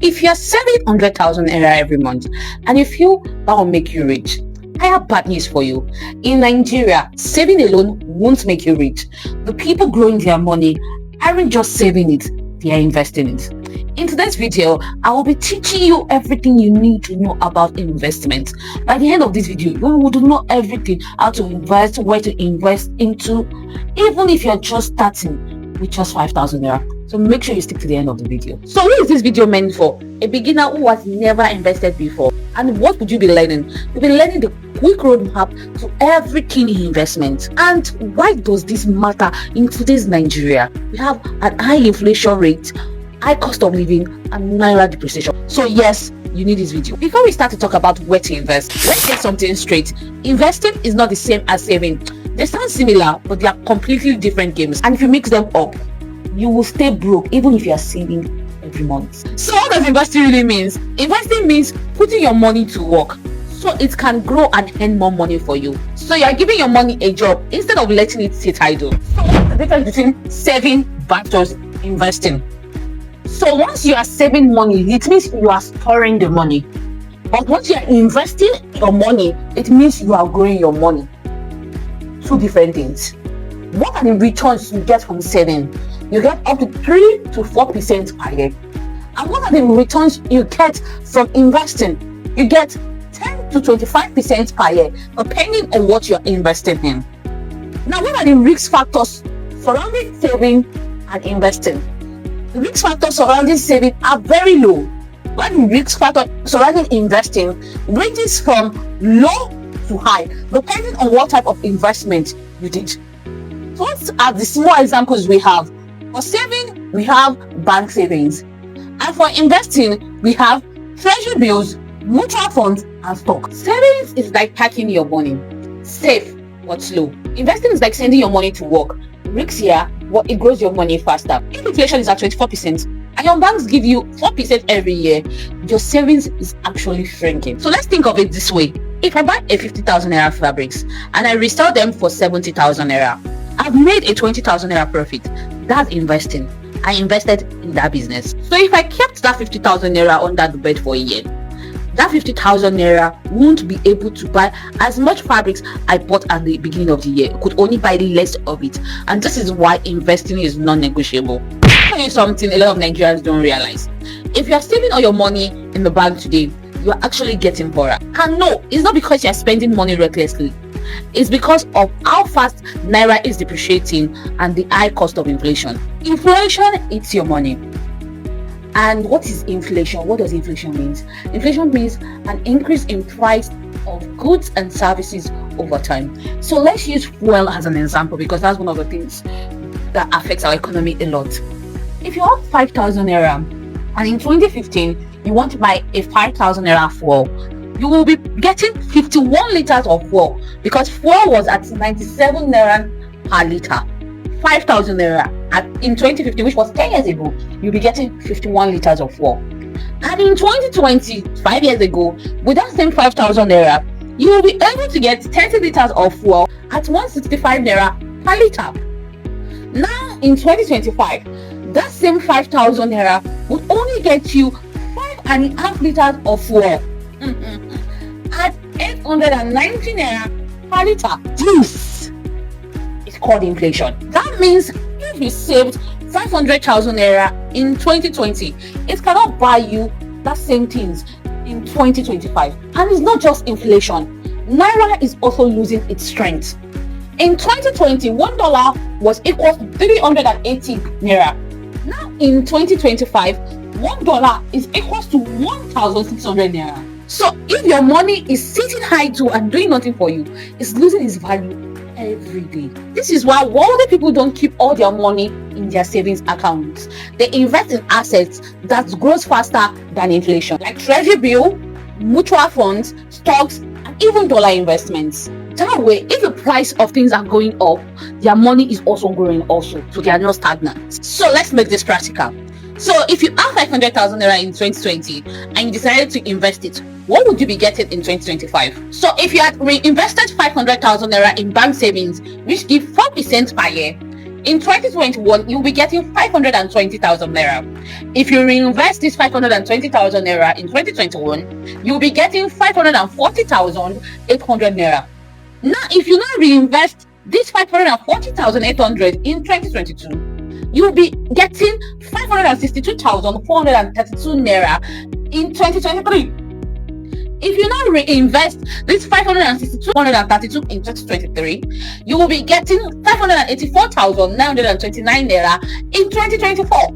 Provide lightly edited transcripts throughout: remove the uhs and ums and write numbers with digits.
If you're saving 100,000 naira every month and you feel that will make you rich, I have bad news for you. In Nigeria, saving alone won't make you rich. The people growing their money aren't just saving it, they are investing it. In today's video, I will be teaching you everything you need to know about investment. By the end of this video, you will know everything, how to invest, where to invest into, even if you're just starting with just 5,000 naira. So make sure you stick to the end of the video. So what is this video meant for? A beginner who has never invested before. And what would you be learning? You'll be learning the quick roadmap to everything in investment. And why does this matter in today's Nigeria? We have an high inflation rate, high cost of living, and naira depreciation. So yes, you need this video. Before we start to talk about where to invest, let's get something straight. Investing is not the same as saving. They sound similar, but they are completely different games. And if you mix them up, you will stay broke even if you are saving every month. So what does investing really means? Investing means putting your money to work so it can grow and earn more money for you. So you are giving your money a job instead of letting it sit idle. So what's the difference between saving versus investing? So once you are saving money, it means you are storing the money. But once you are investing your money, it means you are growing your money. Two different things. What are the returns you get from saving? You get up to 3 to 4% per year. And what are the returns you get from investing? You get 10 to 25% per year, depending on what you're investing in. Now, what are the risk factors surrounding saving and investing? The risk factors surrounding saving are very low, while the risk factor surrounding investing ranges from low to high, depending on what type of investment you did. So what are the small examples we have? For saving, we have bank savings. And for investing, we have treasury bills, mutual funds, and stock. Savings is like packing your money. Safe, but slow. Investing is like sending your money to work. Risks here, but it grows your money faster. If inflation is at 24%, and your banks give you 4% every year, your savings is actually shrinking. So let's think of it this way. If I buy a 50,000 naira fabrics and I resell them for 70,000 naira, I've made a 20,000 naira profit. That's investing. I invested in that business. So if I kept that 50,000 naira under the bed for a year, that 50,000 naira won't be able to buy as much fabrics I bought at the beginning of the year. It could only buy less of it. And this is why investing is non-negotiable. I'll tell you something a lot of Nigerians don't realize. If you are saving all your money in the bank today, you are actually getting poorer. And no, it's not because you are spending money recklessly. It's because of how fast naira is depreciating and the high cost of inflation. Inflation eats your money. And what is inflation? What does inflation mean? Inflation means an increase in price of goods and services over time. So let's use fuel as an example, because that's one of the things that affects our economy a lot. If you have 5,000 naira and in 2015 you want to buy a 5,000 naira fuel, you will be getting 51 liters of fuel, because fuel was at 97 naira per liter. 5,000 naira in 2015, which was 10 years ago, you'll be getting 51 liters of fuel. And in 2020, 5 years ago, with that same 5,000 naira, you will be able to get 30 liters of fuel at 165 naira per liter. Now in 2025, that same 5,000 naira will only get you 5.5 liters of fuel at 890 naira per liter. This is called inflation. That means if you saved 500,000 naira in 2020, it cannot buy you that same things in 2025. And it's not just inflation. Naira is also losing its strength. In 2020, $1 was equal to 380 naira. Now in 2025, $1 is equal to 1,600 naira. So if your money is sitting idle and doing nothing for you, it's losing its value every day. This is why wealthy people don't keep all their money in their savings accounts. They invest in assets that grows faster than inflation, like treasury bill, mutual funds, stocks, and even dollar investments. That way, if the price of things are going up, their money is also growing also, so they are not stagnant. So let's make this practical. So if you have 500,000 naira in 2020 and you decided to invest it, what would you be getting in 2025? So if you had reinvested 500,000 naira in bank savings, which give 4% per year, In 2021, you'll be getting 520,000 naira. If you reinvest this 520,000 naira in 2021, you'll be getting 540,800 naira. Now, if you now reinvest this 540,800 in 2022, you'll be getting 562,432 naira in 2023. If you now reinvest this 562,432 in 2023, you will be getting 584,929 naira in 2024.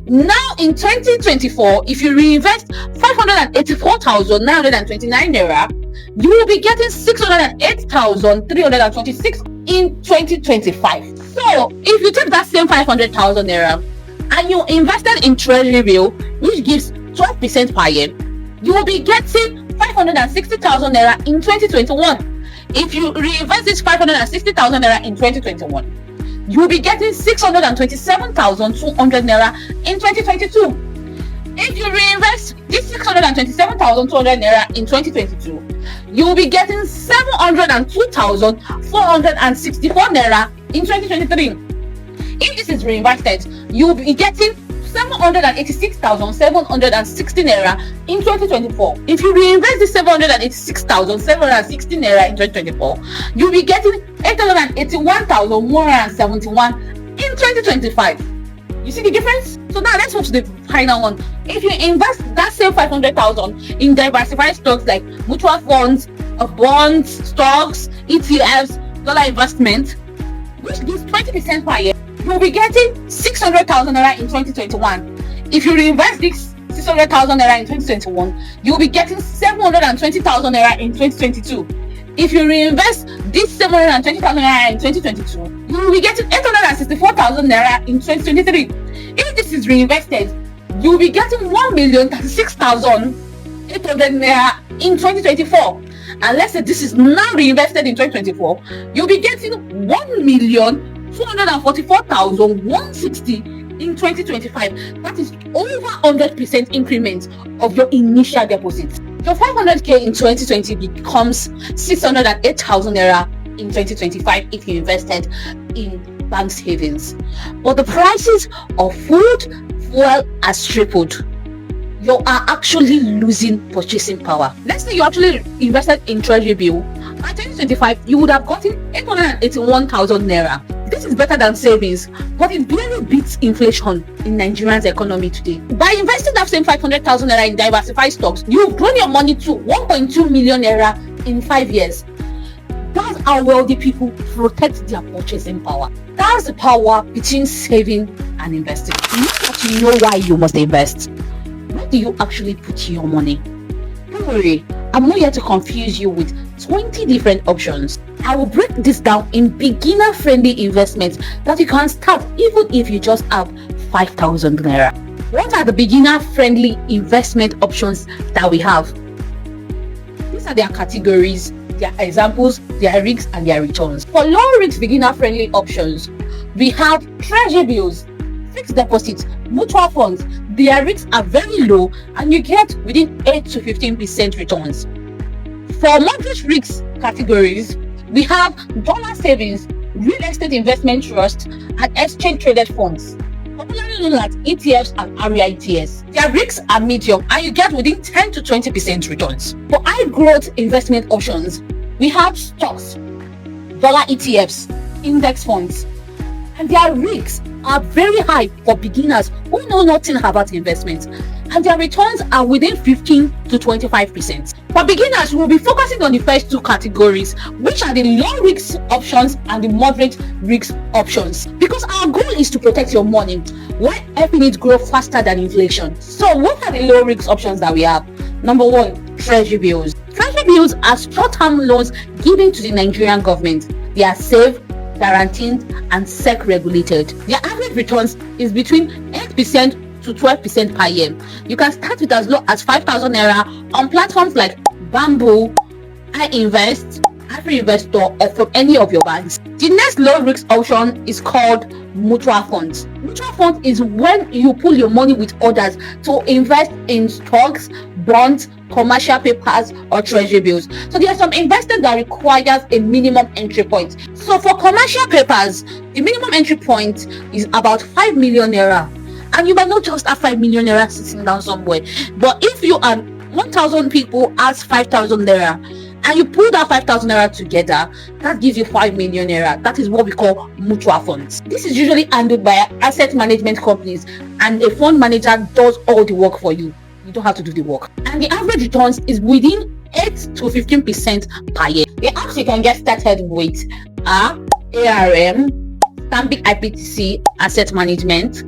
Now in 2024, if you reinvest 584,929 naira, you will be getting 608,326 in 2025. So if you take that same 500,000 naira and you invested in treasury bill, which gives 12% per year, you will be getting 560,000 naira in 2021. If you reinvest this 560,000 naira in 2021, you will be getting 627,200 naira in 2022. If you reinvest this 627,200 naira in 2022, you will be getting 702,464 naira in 2023. If this is reinvested, you will be getting 786,760 naira in 2024. If you reinvest the 786,760 naira in 2024, you'll be getting 881,171 in 2025. You see the difference? So now let's move to the final one. If you invest that same 500,000 in diversified stocks like mutual funds, bonds, stocks, ETFs, dollar investment, which gives 20% per year, you'll be getting 600,000 naira in 2021. If you reinvest this 600,000 naira in 2021, you'll be getting 720,000 naira in 2022. If you reinvest this 720,000 naira in 2022, you'll be getting 864,000 naira in 2023. If this is reinvested, you'll be getting 1,036,800 naira in 2024. And let's say this is now reinvested in 2024, you'll be getting 1,244,160 in 2025. That is over 100% increment of your initial deposit. Your 500k in 2020 becomes 608,000 naira in 2025 if you invested in bank savings. But the prices of food, fuel has tripled. You are actually losing purchasing power. Let's say you actually invested in treasury bill. By 2025, you would have gotten 881,000 naira. This is better than savings, but it barely beats inflation in Nigeria's economy today. By investing that same 500,000 naira in diversified stocks, you've grown your money to 1.2 million naira in 5 years. That's how wealthy people protect their purchasing power. That's the power between saving and investing. Now that you know why you must invest, where do you actually put your money? Don't worry, I'm not here to confuse you with 20 different options. I will break this down in beginner-friendly investments that you can start even if you just have 5,000 naira. What are the beginner-friendly investment options that we have? These are their categories, their examples, their risks, and their returns. For low-risk beginner-friendly options, we have treasury bills, fixed deposits, mutual funds. Their risks are very low and you get within 8 to 15% returns. For moderate risk categories, we have dollar savings, real estate investment trust, and exchange traded funds, popularly known as ETFs and REITs. Their risks are medium and you get within 10 to 20% returns. For high growth investment options, we have stocks, dollar ETFs, index funds, and their risks are very high for beginners who know nothing about investments, and their returns are within 15 to 25%. For beginners, we will be focusing on the first two categories, which are the low risk options and the moderate risk options, because our goal is to protect your money while helping it grow faster than inflation. So what are the low risk options that we have? Number one, treasury bills. Treasury bills are short-term loans given to the Nigerian government. They are safe, guaranteed, and SEC regulated. Their average returns is between 8% to 12% per year. You can start with as low as 5,000 naira on platforms like Bamboo, iInvest, Investor, or from any of your banks. The next low risk option is called mutual funds. Mutual funds is when you pool your money with others to invest in stocks, bonds, commercial papers, or treasury bills. So there are some investors that requires a minimum entry point. So for commercial papers, the minimum entry point is about 5 million naira. And you might not just have 5 million naira sitting down somewhere, but if you are 1,000 people as 5,000 naira, and you pull that 5,000 naira together, that gives you 5 million naira. That is what we call mutual funds. This is usually handled by asset management companies, and a fund manager does all the work for you. You don't have to do the work. And the average returns is within 8 to 15% per year. The apps you can get started with are ARM, Stanbic IPTC, Asset Management,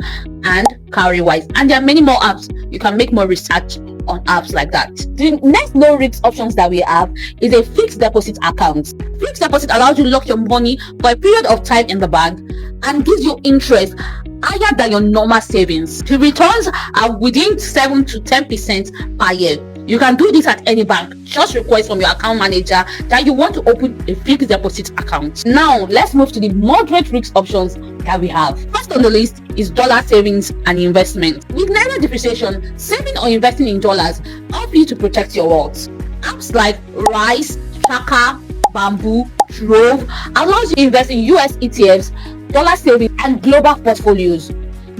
and Cowrywise. And there are many more apps. You can make more research on apps like that. The next low risk options that we have is a fixed deposit account. Fixed deposit allows you to lock your money for a period of time in the bank and gives you interest higher than your normal savings. The returns are within 7 to 10% per year. You can do this at any bank. Just request from your account manager that you want to open a fixed deposit account. Now, let's move to the moderate risk options that we have. First on the list is dollar savings and investment. With naira depreciation, saving or investing in dollars help you to protect your wealth. Apps like Rice, Tracker, Bamboo, Trove allows you to invest in US ETFs, dollar savings, and global portfolios.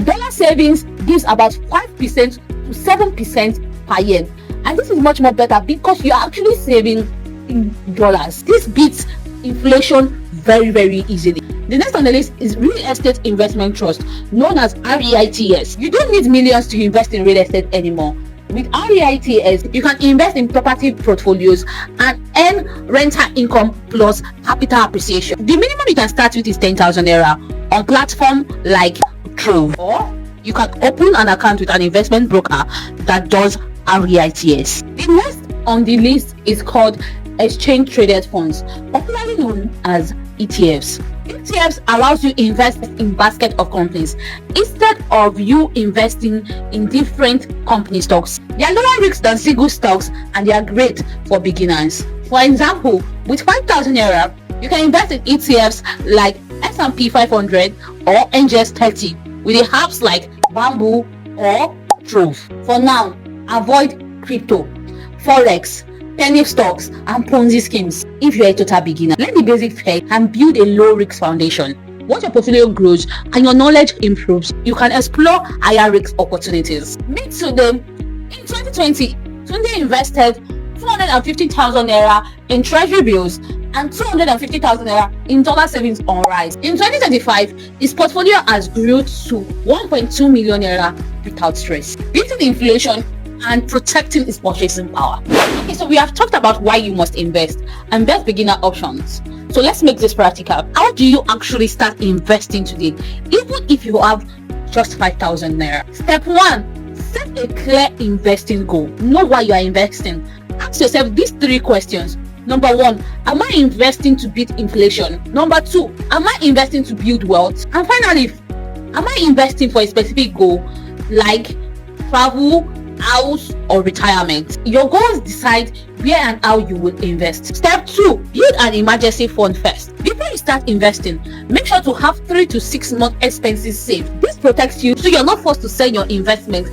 Dollar savings gives about 5% to 7% per year. And this is much more better because you are actually saving in dollars. This beats inflation very, very easily. The next on the list is real estate investment trust, known as REITs. You don't need millions to invest in real estate anymore. With REITs, you can invest in property portfolios and earn rental income plus capital appreciation. The minimum you can start with is 10,000 naira on platform like Trove, or you can open an account with an investment broker that does REITs. The next on the list is called exchange traded funds, popularly known as ETFs. ETFs allows you to invest in basket of companies instead of you investing in different company stocks. They are lower risk than single stocks and they are great for beginners. For example, with 5,000 naira, you can invest in ETFs like S&P 500 or NGS 30 with the apps like Bamboo or Trove. For now, avoid crypto, forex, penny stocks, and Ponzi schemes if you're a total beginner. Learn the basics first and build a low risk foundation. Once your portfolio grows and your knowledge improves, you can explore higher risk opportunities. Meet Tunde. In 2020, Tunde invested 250,000 naira in treasury bills and 250,000 naira in dollar savings on Rice. In 2025, his portfolio has grown to 1.2 million naira without stress, beating inflation and protecting his purchasing power. Okay, so we have talked about why you must invest and best beginner options. So let's make this practical. How do you actually start investing today, even if you have just 5,000 naira? Step 1, set a clear investing goal. Know why you are investing. Ask yourself these 3 questions. Number 1, am I investing to beat inflation? Number 2, am I investing to build wealth? And finally, am I investing for a specific goal like travel, house, or retirement? Your goals decide where and how you will invest. Step 2, build an emergency fund first. Before you start investing, make sure to have 3 to 6 month expenses saved. This protects you so you're not forced to sell your investment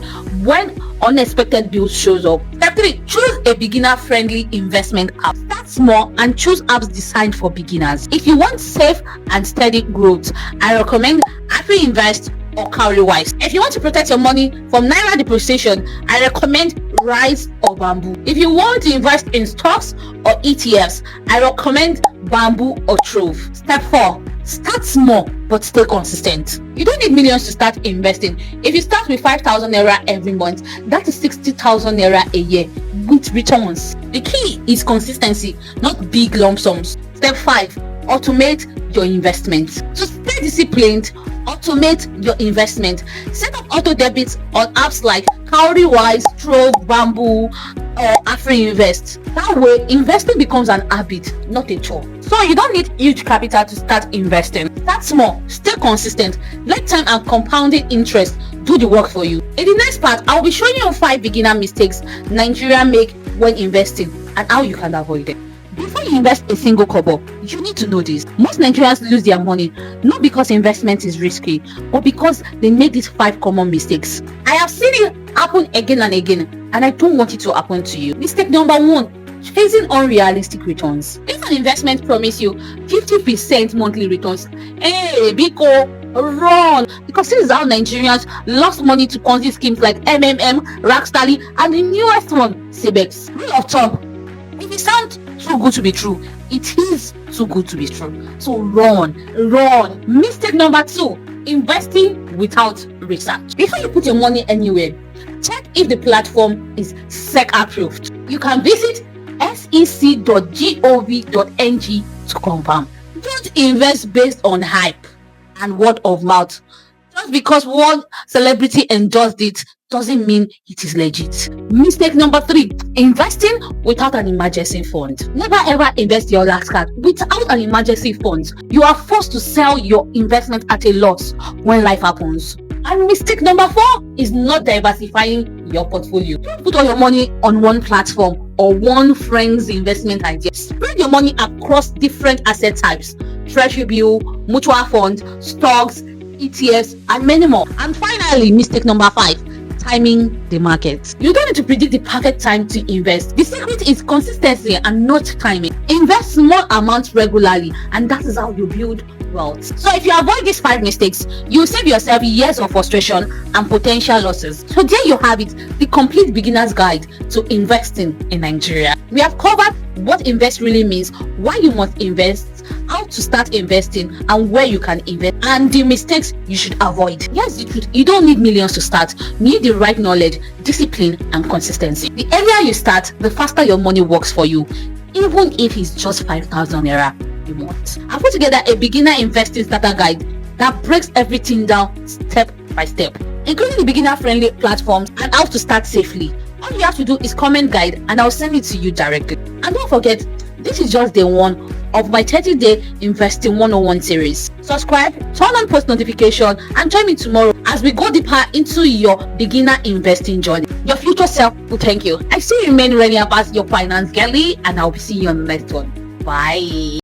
when unexpected bills shows up. Step 3, choose a beginner friendly investment app. Start small and choose apps designed for beginners. If you want safe and steady growth, I recommend Invest or Cowrywise. If you want to protect your money from naira depreciation, I recommend Rice or Bamboo. If you want to invest in stocks or ETFs, I recommend Bamboo or Trove. Step 4, start small but stay consistent. You don't need millions to start investing. If you start with 5,000 naira every month, that is 60,000 naira a year with returns. The key is consistency, not big lump sums. Step 5, automate your investments. So stay disciplined, automate your investment. Set up auto debits on apps like Cowrywise, Trove, Bamboo, or Invest. That way, investing becomes an habit, not a chore. So you don't need huge capital to start investing. Start small, stay consistent, let time and compounding interest do the work for you. In the next part, I'll be showing you 5 beginner mistakes Nigerians make when investing and how you can avoid them. Before you invest a single kobo, you need to know this. Most Nigerians lose their money not because investment is risky, but because they make these 5 common mistakes. I have seen it happen again and again, and and I don't want it to happen to you. Mistake number 1, chasing unrealistic returns. If an investment promise you 50% monthly returns, hey, Biko, run, because this is how Nigerians lost money to Ponzi schemes like MMM, Rackstally, and the newest one, Cebex. Rule of thumb: if it sounds too good to be true, it is too good to be true. So run. Mistake number 2, investing without research. Before you put your money anywhere, check if the platform is SEC approved. You can visit sec.gov.ng to confirm. Don't invest based on hype and word of mouth. Just because one celebrity endorsed it doesn't mean it is legit. Mistake number 3, investing without an emergency fund. Never ever invest your last card without an emergency fund. You are forced to sell your investment at a loss when life happens. And mistake number 4 is not diversifying your portfolio. Don't put all your money on one platform or one friend's investment idea. Spread your money across different asset types: treasury bill, mutual fund, stocks, ETFs, and many more. And finally, mistake number 5, timing the market. You don't need to predict the perfect time to invest. The secret is consistency and not timing. Invest small amounts regularly, and that is how you build wealth. So if you avoid these 5 mistakes, you will save yourself years of frustration and potential losses. So there you have it, the complete beginner's guide to investing in Nigeria. We have covered what invest really means, why you must invest, how to start investing, and where you can invest, and the mistakes you should avoid. Here's the truth: you don't need millions to start. You need the right knowledge, discipline, and consistency. The earlier you start, the faster your money works for you, even if it's just 5,000 naira a month. I've put together a beginner investing starter guide that breaks everything down step by step, including the beginner-friendly platforms and how to start safely. All you have to do is comment guide, and I'll send it to you directly. And don't forget, this is just day 1 of my 30-day investing 101 series. Subscribe, turn on post notification, and join me tomorrow as we go deeper into your beginner investing journey. Your future self will thank you. I still remain Reni Abbas, your finance girly, and I'll be seeing you on the next one. Bye.